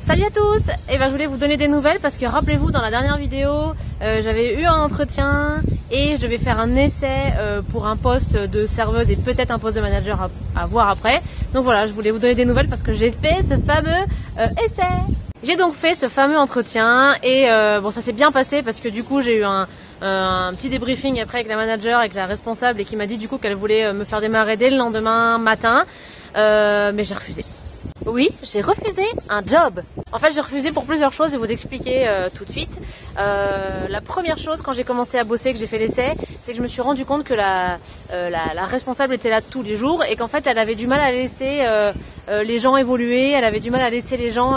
Salut à tous. Et ben je voulais vous donner des nouvelles parce que rappelez-vous, dans la dernière vidéo j'avais eu un entretien et je devais faire un essai pour un poste de serveuse et peut-être un poste de manager à voir après. Donc voilà, je voulais vous donner des nouvelles parce que j'ai fait ce fameux essai. J'ai donc fait ce fameux entretien et bon, ça s'est bien passé parce que du coup j'ai eu un petit débriefing après avec la manager, avec la responsable, et qui m'a dit du coup qu'elle voulait me faire démarrer dès le lendemain matin, mais j'ai refusé. Oui, j'ai refusé un job. En fait, j'ai refusé pour plusieurs choses, je vais vous expliquer tout de suite. La première chose, quand j'ai commencé à bosser, que j'ai fait l'essai, c'est que je me suis rendu compte que la responsable était là tous les jours et qu'en fait, elle avait du mal à laisser les gens évoluer, elle avait du mal à laisser les gens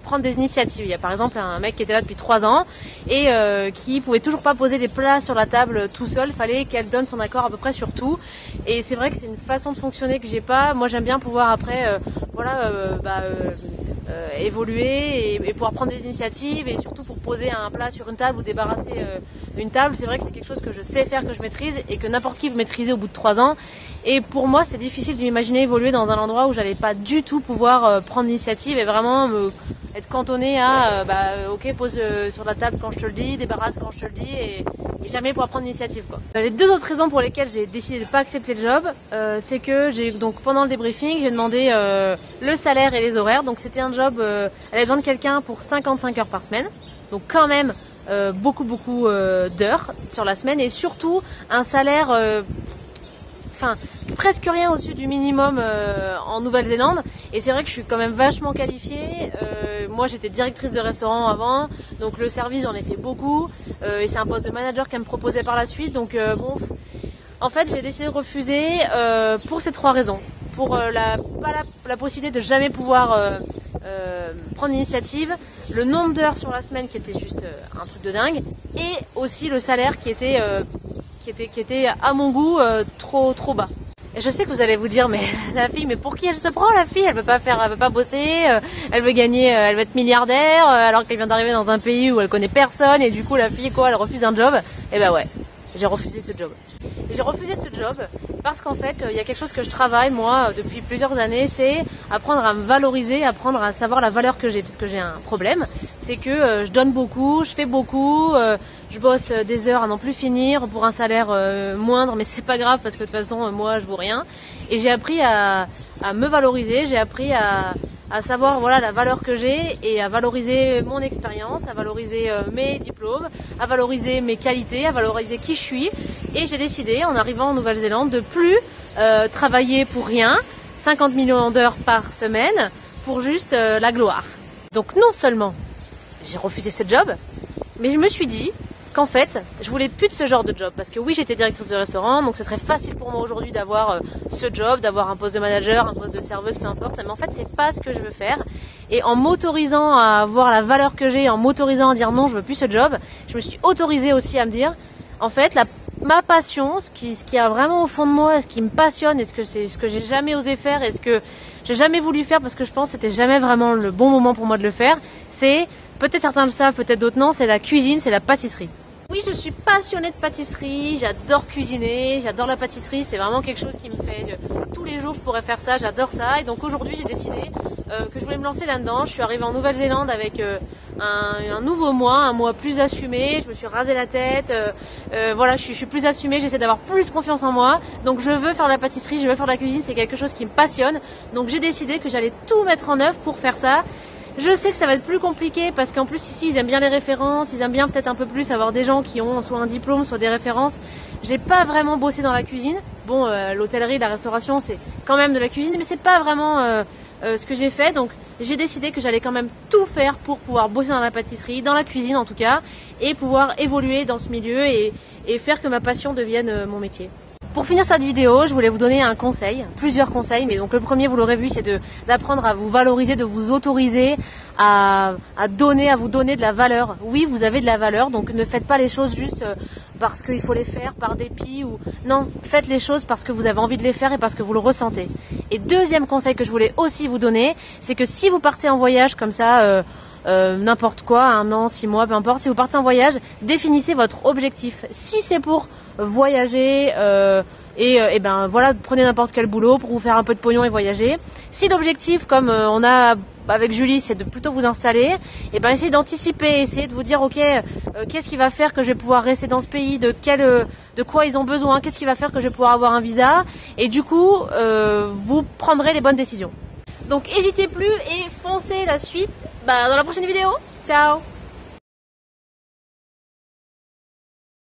prendre des initiatives. Il y a par exemple un mec qui était là depuis 3 ans et qui pouvait toujours pas poser des plats sur la table tout seul. Il fallait qu'elle donne son accord à peu près sur tout. Et c'est vrai que c'est une façon de fonctionner que j'ai pas. Moi, j'aime bien pouvoir après, évoluer et pouvoir prendre des initiatives, et surtout pour poser un plat sur une table ou débarrasser une table. C'est vrai que c'est quelque chose que je sais faire, que je maîtrise et que n'importe qui peut maîtriser au bout de 3 ans. Et pour moi, c'est difficile de m'imaginer évoluer dans un endroit où j'allais pas du tout pouvoir prendre l'initiative et vraiment être cantonné à ok, pose sur la table quand je te le dis, débarrasse quand je te le dis, et jamais pouvoir prendre l'initiative, quoi. Les deux autres raisons pour lesquelles j'ai décidé de pas accepter le job, c'est que j'ai donc pendant le débriefing, j'ai demandé le salaire et les horaires. Donc c'était un job, elle avait besoin de quelqu'un pour 55 heures par semaine, donc quand même beaucoup d'heures sur la semaine, et surtout un salaire presque rien au-dessus du minimum en Nouvelle-Zélande. Et c'est vrai que je suis quand même vachement qualifiée. Moi, j'étais directrice de restaurant avant, donc le service, j'en ai fait beaucoup. Et c'est un poste de manager qu'elle me proposait par la suite. Donc en fait, j'ai décidé de refuser pour ces 3 raisons. Pour la possibilité de jamais pouvoir prendre l'initiative, le nombre d'heures sur la semaine qui était juste un truc de dingue, et aussi le salaire qui était à mon goût trop bas. Et je sais que vous allez vous dire, mais la fille, mais pour qui elle se prend, la fille? Elle veut pas bosser, elle veut gagner, elle veut être milliardaire, alors qu'elle vient d'arriver dans un pays où elle connaît personne, et du coup la fille, quoi, elle refuse un job. Et ben ouais, j'ai refusé ce job. Et j'ai refusé ce job parce qu'en fait, il y a quelque chose que je travaille moi depuis plusieurs années, c'est apprendre à me valoriser, apprendre à savoir la valeur que j'ai, parce que j'ai un problème, c'est que je donne beaucoup, je fais beaucoup, je bosse des heures à n'en plus finir pour un salaire moindre, mais c'est pas grave parce que de toute façon moi je vaux rien. Et j'ai appris à me valoriser, j'ai appris à savoir voilà la valeur que j'ai, et à valoriser mon expérience, à valoriser mes diplômes, à valoriser mes qualités, à valoriser qui je suis. Et j'ai décidé, en arrivant en Nouvelle-Zélande, de plus travailler pour rien, 50 millions d'heures par semaine, pour juste la gloire. Donc non seulement j'ai refusé ce job, mais je me suis dit qu'en fait, je voulais plus de ce genre de job. Parce que oui, j'étais directrice de restaurant, donc ce serait facile pour moi aujourd'hui d'avoir ce job, d'avoir un poste de manager, un poste de serveuse, peu importe. Mais en fait, c'est pas ce que je veux faire. Et en m'autorisant à voir la valeur que j'ai, en m'autorisant à dire non, je veux plus ce job, je me suis autorisée aussi à me dire, en fait, ma passion, ce qui a vraiment au fond de moi, ce qui me passionne, et ce que j'ai jamais osé faire, et ce que j'ai jamais voulu faire parce que je pense que c'était jamais vraiment le bon moment pour moi de le faire, c'est, peut-être certains le savent, peut-être d'autres non, c'est la cuisine, c'est la pâtisserie. Oui, je suis passionnée de pâtisserie, j'adore cuisiner, j'adore la pâtisserie, c'est vraiment quelque chose qui me fait... Tous les jours je pourrais faire ça, j'adore ça. Et donc aujourd'hui j'ai décidé que je voulais me lancer là-dedans. Je suis arrivée en Nouvelle-Zélande avec un nouveau moi, un moi plus assumé, je me suis rasé la tête, voilà, je suis plus assumée, j'essaie d'avoir plus confiance en moi. Donc je veux faire de la pâtisserie, je veux faire de la cuisine, c'est quelque chose qui me passionne. Donc j'ai décidé que j'allais tout mettre en œuvre pour faire ça. Je sais que ça va être plus compliqué parce qu'en plus ici ils aiment bien les références, ils aiment bien peut-être un peu plus avoir des gens qui ont soit un diplôme, soit des références. J'ai pas vraiment bossé dans la cuisine. Bon, l'hôtellerie, la restauration, c'est quand même de la cuisine, mais c'est pas vraiment ce que j'ai fait. Donc j'ai décidé que j'allais quand même tout faire pour pouvoir bosser dans la pâtisserie, dans la cuisine en tout cas, et pouvoir évoluer dans ce milieu et faire que ma passion devienne mon métier. Pour finir cette vidéo, je voulais vous donner un conseil, plusieurs conseils, mais donc le premier, vous l'aurez vu, c'est d'apprendre à vous valoriser, de vous autoriser à vous donner de la valeur. Oui, vous avez de la valeur, donc ne faites pas les choses juste parce qu'il faut les faire par dépit ou non, faites les choses parce que vous avez envie de les faire et parce que vous le ressentez. Et deuxième conseil que je voulais aussi vous donner, c'est que si vous partez en voyage comme ça, n'importe quoi, 1 an, 6 mois, peu importe, si vous partez en voyage, définissez votre objectif. Si c'est pour voyager et ben voilà, prenez n'importe quel boulot pour vous faire un peu de pognon et voyager. Si l'objectif, comme on a avec Julie, c'est de plutôt vous installer, et ben essayez d'anticiper, essayez de vous dire ok, qu'est-ce qui va faire que je vais pouvoir rester dans ce pays, de quoi ils ont besoin, qu'est-ce qui va faire que je vais pouvoir avoir un visa, et du coup vous prendrez les bonnes décisions. Donc n'hésitez plus et foncez la suite dans la prochaine vidéo. Ciao.